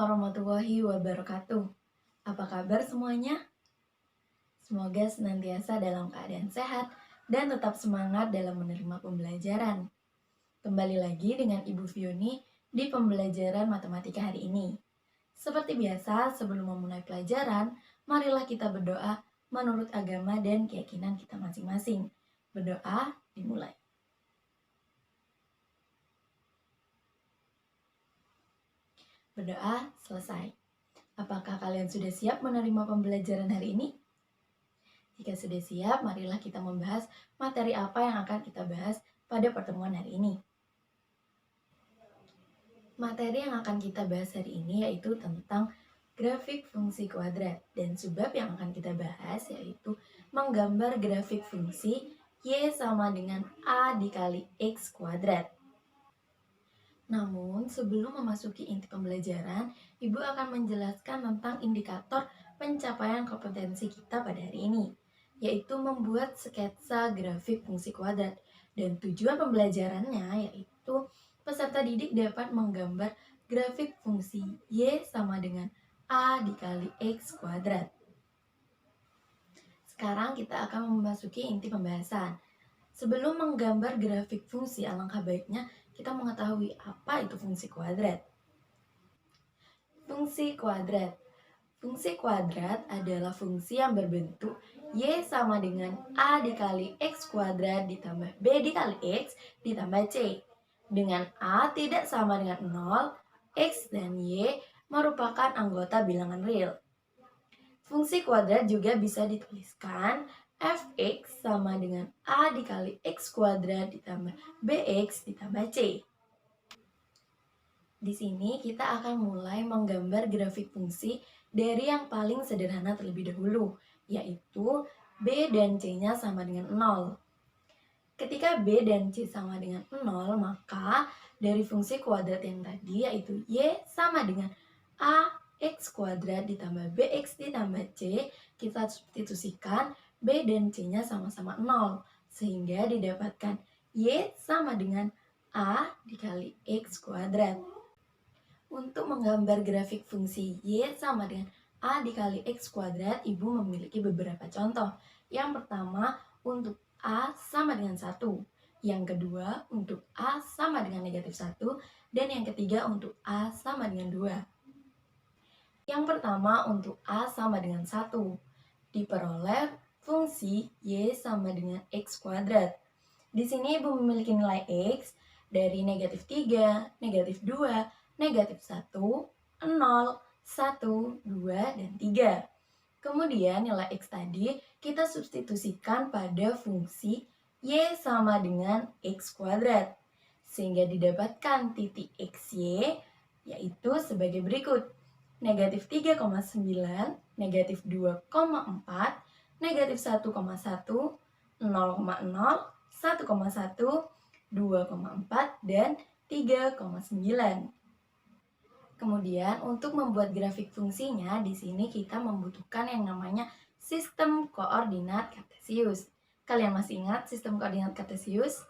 warahmatullahi wabarakatuh. Apa kabar semuanya? Semoga senantiasa dalam keadaan sehat dan tetap semangat dalam menerima pembelajaran. Kembali lagi dengan Ibu Fioni di pembelajaran matematika hari ini. Seperti biasa, sebelum memulai pelajaran, marilah kita berdoa menurut agama dan keyakinan kita masing-masing. Berdoa dimulai. Berdoa selesai. Apakah kalian sudah siap menerima pembelajaran hari ini? Jika sudah siap, marilah kita membahas materi apa yang akan kita bahas pada pertemuan hari ini. Materi yang akan kita bahas hari ini yaitu tentang grafik fungsi kuadrat, dan subbab yang akan kita bahas yaitu menggambar grafik fungsi Y sama dengan A dikali X kuadrat. Namun, sebelum memasuki inti pembelajaran, Ibu akan menjelaskan tentang indikator pencapaian kompetensi kita pada hari ini, yaitu membuat sketsa grafik fungsi kuadrat. Dan tujuan pembelajarannya yaitu peserta didik dapat menggambar grafik fungsi Y sama dengan A dikali X kuadrat. Sekarang kita akan memasuki inti pembahasan. Sebelum menggambar grafik fungsi, alangkah baiknya kita mengetahui apa itu fungsi kuadrat. Fungsi kuadrat. Fungsi kuadrat adalah fungsi yang berbentuk Y sama dengan A dikali X kuadrat ditambah B dikali X ditambah C. Dengan A tidak sama dengan 0, X dan Y merupakan anggota bilangan real. Fungsi kuadrat juga bisa dituliskan fx sama dengan A dikali X kuadrat ditambah Bx ditambah C. Di sini kita akan mulai menggambar grafik fungsi dari yang paling sederhana terlebih dahulu, yaitu B dan C-nya sama dengan 0. Ketika B dan C sama dengan 0, maka dari fungsi kuadrat yang tadi yaitu Y sama dengan A X kuadrat ditambah Bx ditambah C, kita substitusikan B dan C-nya sama-sama 0, sehingga didapatkan Y sama dengan A dikali X kuadrat. Untuk menggambar grafik fungsi Y sama dengan A dikali X kuadrat, Ibu memiliki beberapa contoh. Yang pertama, untuk A sama dengan 1. Yang kedua, untuk A sama dengan negatif 1. Dan yang ketiga, untuk A sama dengan 2. Yang pertama, untuk A sama dengan 1. Diperoleh fungsi Y sama dengan X kuadrat. Di sini Ibu memiliki nilai X dari negatif 3, negatif 2, negatif 1, 0, 1, 2, dan 3. Kemudian nilai X tadi kita substitusikan pada fungsi Y sama dengan X kuadrat, sehingga didapatkan titik XY yaitu sebagai berikut. Negatif 3,9, negatif 2,4, negatif 1,1, 0,0, 1,1, 2,4, dan 3,9. Kemudian untuk membuat grafik fungsinya, di sini kita membutuhkan yang namanya sistem koordinat kartesius. Kalian masih ingat sistem koordinat kartesius?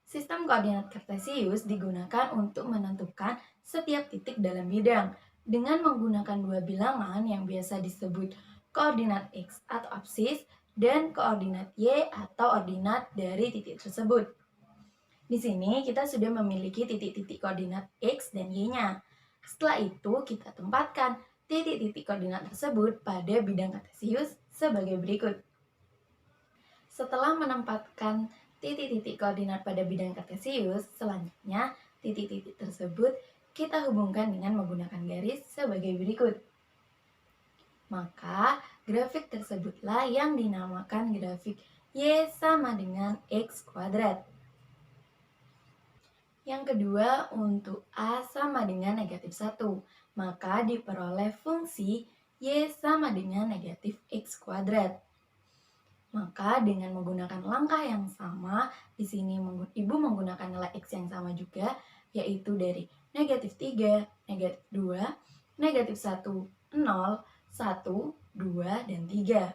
Sistem koordinat kartesius digunakan untuk menentukan setiap titik dalam bidang dengan menggunakan dua bilangan yang biasa disebut koordinat X atau absis dan koordinat Y atau ordinat dari titik tersebut. Di sini kita sudah memiliki titik-titik koordinat X dan Y-nya. Setelah itu kita tempatkan titik-titik koordinat tersebut pada bidang kartesius sebagai berikut. Setelah menempatkan titik-titik koordinat pada bidang kartesius, selanjutnya titik-titik tersebut kita hubungkan dengan menggunakan garis sebagai berikut. Maka grafik tersebutlah yang dinamakan grafik Y sama dengan X kuadrat. Yang kedua, untuk A sama dengan negatif 1, maka diperoleh fungsi Y sama dengan negatif X kuadrat. Maka dengan menggunakan langkah yang sama, di sini Ibu menggunakan nilai X yang sama juga, yaitu dari negatif 3, negatif 2, negatif 1, 0, 1, 2, dan 3.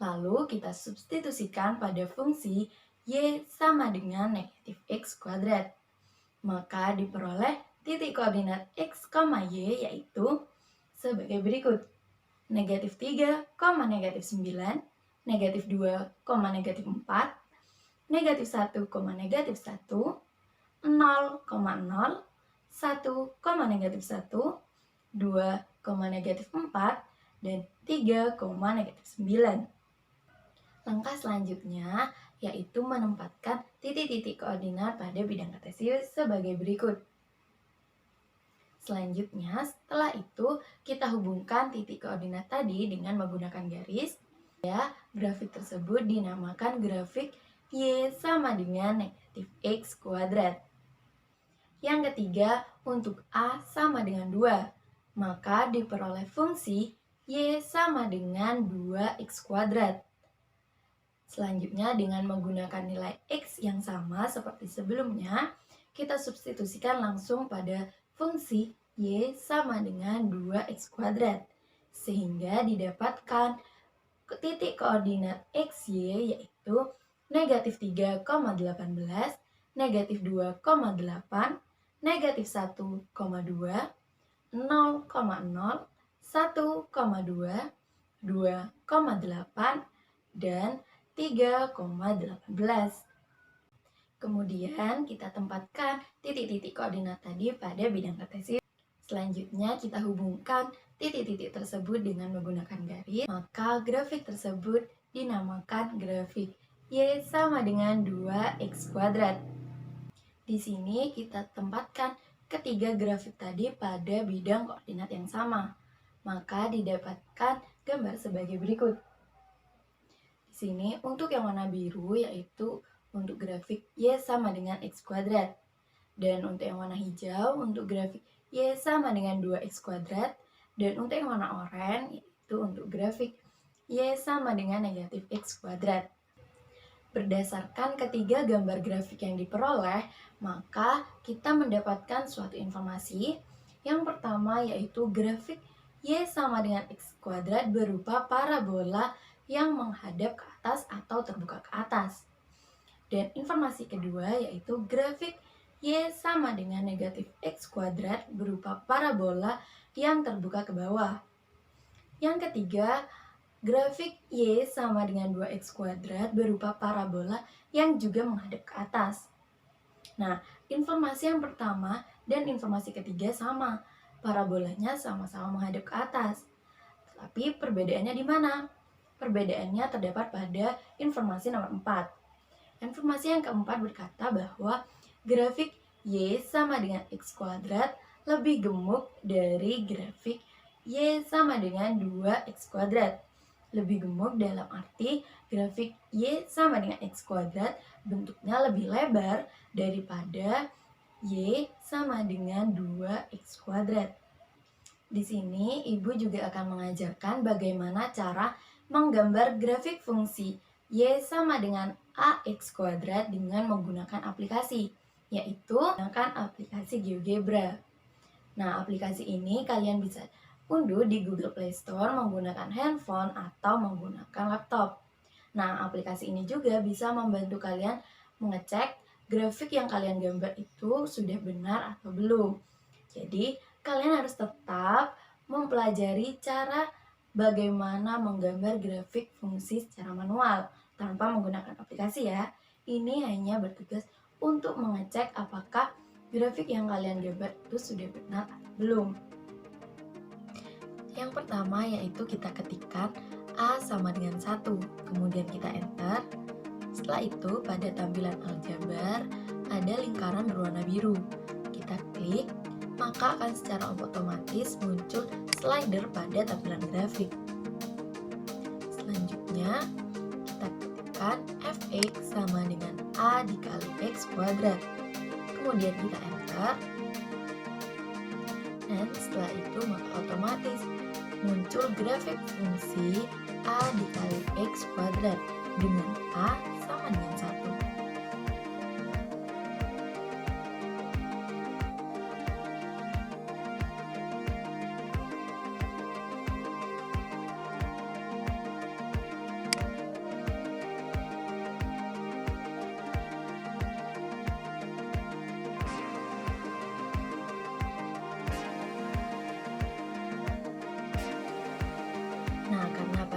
Lalu kita substitusikan pada fungsi Y sama dengan negatif X kuadrat. Maka diperoleh titik koordinat X, Y yaitu sebagai berikut. Negatif 3, negatif 9, negatif 2, negatif 4, negatif 1, negatif 1, 0, 0, 1, negatif 1, 2, negatif 4, dan 3, negatif 9. Langkah selanjutnya yaitu menempatkan titik-titik koordinat pada bidang kartesius sebagai berikut. Selanjutnya, setelah itu kita hubungkan titik koordinat tadi dengan menggunakan garis. Grafik tersebut dinamakan grafik Y sama dengan negatif X kuadrat. Yang ketiga, untuk A sama dengan 2, maka diperoleh fungsi Y sama dengan 2X kuadrat. Selanjutnya, dengan menggunakan nilai X yang sama seperti sebelumnya, kita substitusikan langsung pada fungsi Y sama dengan 2X kuadrat. Sehingga didapatkan titik koordinat XY yaitu negatif 3,18, negatif 2,8, negatif 1,2, 0,0, 1,2, 2,8, dan 3,18. Kemudian kita tempatkan titik-titik koordinat tadi pada bidang kartesius. Selanjutnya kita hubungkan titik-titik tersebut dengan menggunakan garis, maka grafik tersebut dinamakan grafik Y sama dengan 2X kuadrat. Di sini kita tempatkan ketiga grafik tadi pada bidang koordinat yang sama, maka didapatkan gambar sebagai berikut. Di sini untuk yang warna biru yaitu untuk grafik Y sama dengan X kuadrat. Dan untuk yang warna hijau untuk grafik Y sama dengan 2X kuadrat. Dan untuk yang warna oranye yaitu untuk grafik Y sama dengan negatif X kuadrat. Berdasarkan ketiga gambar grafik yang diperoleh, maka kita mendapatkan suatu informasi. Yang pertama yaitu grafik Y sama dengan X kuadrat berupa parabola yang menghadap ke atas atau terbuka ke atas. Dan informasi kedua yaitu grafik Y sama dengan negatif X kuadrat berupa parabola yang terbuka ke bawah. Yang ketiga, grafik Y sama dengan 2X kuadrat berupa parabola yang juga menghadap ke atas. Nah, informasi yang pertama dan informasi ketiga sama. Parabolanya sama-sama menghadap ke atas. Tapi perbedaannya di mana? Perbedaannya terdapat pada informasi nomor 4. Informasi yang keempat berkata bahwa grafik Y sama dengan X kuadrat lebih gemuk dari grafik Y sama dengan 2X kuadrat. Lebih gemuk dalam arti grafik Y sama dengan X kuadrat bentuknya lebih lebar daripada Y sama dengan 2X kuadrat. Di sini Ibu juga akan mengajarkan bagaimana cara menggambar grafik fungsi Y sama dengan AX kuadrat dengan menggunakan aplikasi, yaitu menggunakan aplikasi GeoGebra. Nah, aplikasi ini kalian bisa unduh di Google Play Store menggunakan handphone atau menggunakan laptop. Nah, aplikasi ini juga bisa membantu kalian mengecek grafik yang kalian gambar itu sudah benar atau belum. Jadi, kalian harus tetap mempelajari cara bagaimana menggambar grafik fungsi secara manual tanpa menggunakan aplikasi ya. Ini hanya bertugas untuk mengecek apakah grafik yang kalian gambar itu sudah benar atau belum. Yang pertama yaitu kita ketikkan A sama dengan 1, kemudian kita enter. Setelah itu pada tampilan aljabar ada lingkaran berwarna biru. Kita klik, maka akan secara otomatis muncul slider pada tampilan grafik. Selanjutnya kita ketikkan fx sama dengan A dikali X kuadrat. Kemudian kita enter. Dan setelah itu maka otomatis muncul grafik fungsi A dikali X kuadrat dengan A sama dengan 1.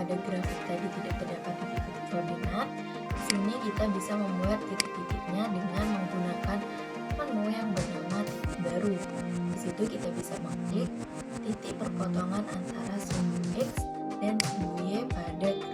pada grafik tadi tidak terdapat titik-titik koordinat, di sini kita bisa membuat titik-titiknya dengan menggunakan menu yang bernama titik baru. Di situ kita bisa mengklik titik perpotongan antara sumbu X dan sumbu Y pada grafik.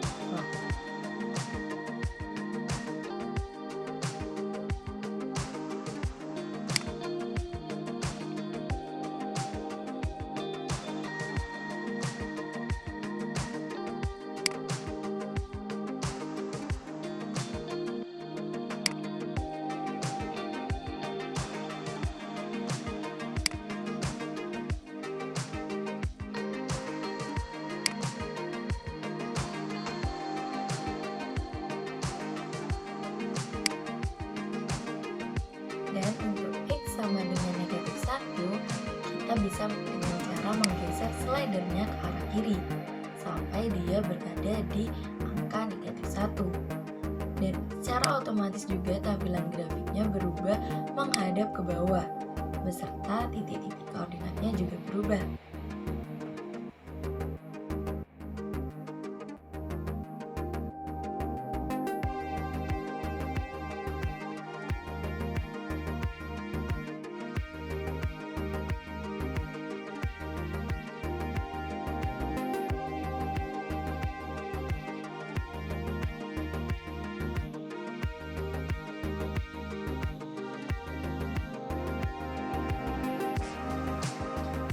Dan untuk X sama dengan negatif 1, kita bisa dengan cara menggeser slidernya ke arah kiri sampai dia berada di angka negatif 1. Dan secara otomatis juga tampilan grafiknya berubah menghadap ke bawah, beserta titik-titik koordinatnya juga berubah.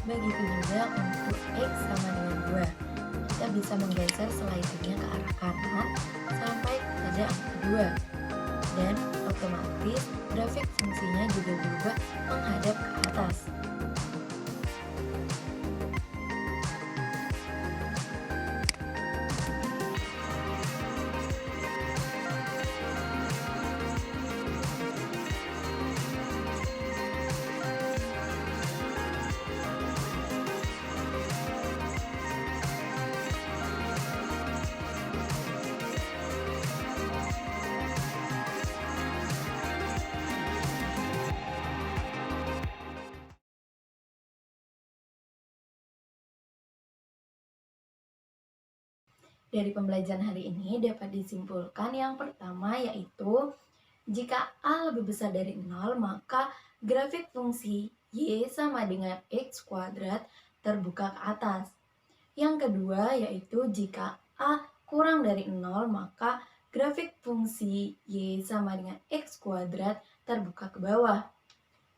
Begitu juga untuk X sama dengan 2. Kita bisa menggeser slidernya ke arah kanan sampai pada angka 2. Dan otomatis grafik fungsinya juga berubah menghadap ke atas. Dari pembelajaran hari ini dapat disimpulkan yang pertama yaitu jika A lebih besar dari 0 maka grafik fungsi Y sama dengan X kuadrat terbuka ke atas. Yang kedua yaitu jika A kurang dari 0 maka grafik fungsi Y sama dengan X kuadrat terbuka ke bawah.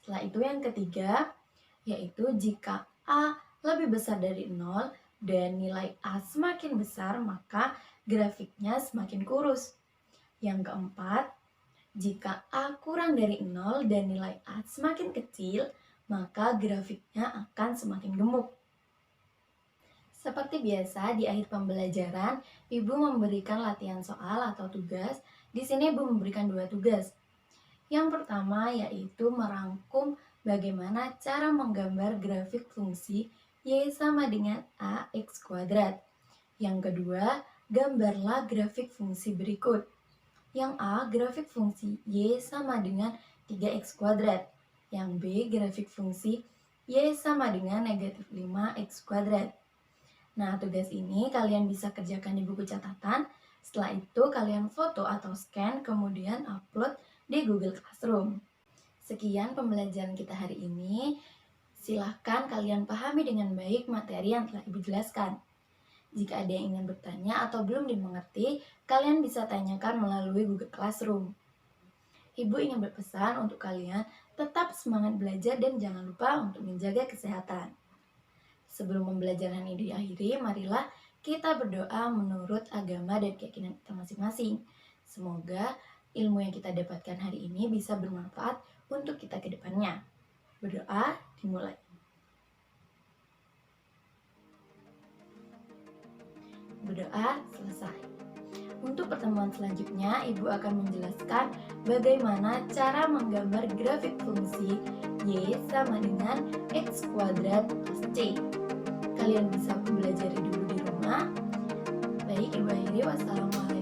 Setelah itu yang ketiga yaitu jika A lebih besar dari 0 dan nilai A semakin besar maka grafiknya semakin kurus. Yang keempat, jika A kurang dari 0 dan nilai A semakin kecil maka grafiknya akan semakin gemuk. Seperti biasa di akhir pembelajaran, Ibu memberikan latihan soal atau tugas. Di sini Ibu memberikan 2 tugas. Yang pertama yaitu merangkum bagaimana cara menggambar grafik fungsi Y sama dengan AX kuadrat. Yang kedua, gambarlah grafik fungsi berikut. Yang A, grafik fungsi Y sama dengan 3X kuadrat. Yang B, grafik fungsi Y sama dengan negatif 5X kuadrat. Nah, tugas ini kalian bisa kerjakan di buku catatan. Setelah itu kalian foto atau scan kemudian upload di Google Classroom. Sekian pembelajaran kita hari ini. Silahkan kalian pahami dengan baik materi yang telah Ibu jelaskan. Jika ada yang ingin bertanya atau belum dimengerti, kalian bisa tanyakan melalui Google Classroom. Ibu ingin berpesan untuk kalian tetap semangat belajar dan jangan lupa untuk menjaga kesehatan. Sebelum pembelajaran ini diakhiri, marilah kita berdoa menurut agama dan keyakinan kita masing-masing. Semoga ilmu yang kita dapatkan hari ini bisa bermanfaat untuk kita ke depannya. Berdoa dimulai. Berdoa selesai. Untuk pertemuan selanjutnya, Ibu akan menjelaskan bagaimana cara menggambar grafik fungsi Y sama dengan X kuadrat plus C. Kalian bisa belajar dulu di rumah. Baik, Ibu akhiri. Wassalamualaikum.